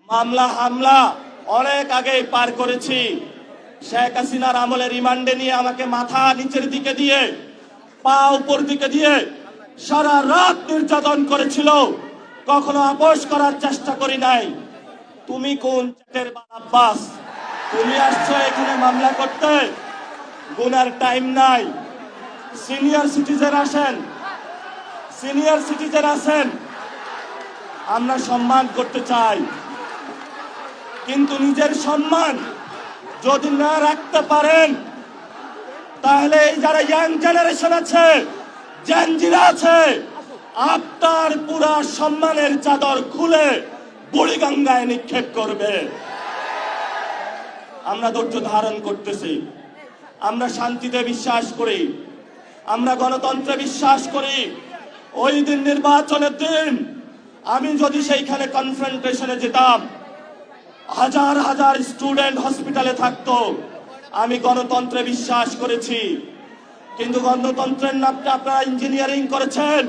মামলা হামলা অনেক আগেই পার করেছি। শেখ হাসিনার আমলে রিমান্ডে নিয়ে আমাকে মাথা নিচের দিকে দিয়ে পা উপর দিকে দিয়ে সারা রাত নির্যাতন করেছিল, কখনো আপোষ করার চেষ্টা করি নাই। তুমি কোন চাটের বারাব্বাস? তুমি আসছো এখানে মামলা করতে, গুনার টাইম নাই। সিনিয়র সিটিজেন আসেন, সিনিয়র সিটিজেন আসেন, আমরা সম্মান করতে চাই, কিন্তু নিজের সম্মান যদি না রাখতে পারেন তাহলে এই যারা ইয়াং জেনারেশন আছে, জেনজিরা আছে, আপনার পুরা সম্মানের চাদর খুলে বুড়িগঙ্গায় নিক্ষেপ করবে। আমরা ধৈর্য ধারণ করতেছি, আমরা শান্তিতে বিশ্বাস করি, আমরা গণতন্ত্রে বিশ্বাস করি। ওই দিন নির্বাচনের দিন আমি যদি সেইখানে কনফ্রন্টেশনে যেতাম, হাজার হাজার স্টুডেন্ট হসপিটালে থাকতো। আমি গণতন্ত্রে বিশ্বাস করেছি, কিন্তু গণতন্ত্রের নামে আপনারা ইঞ্জিনিয়ারিং করেছেন।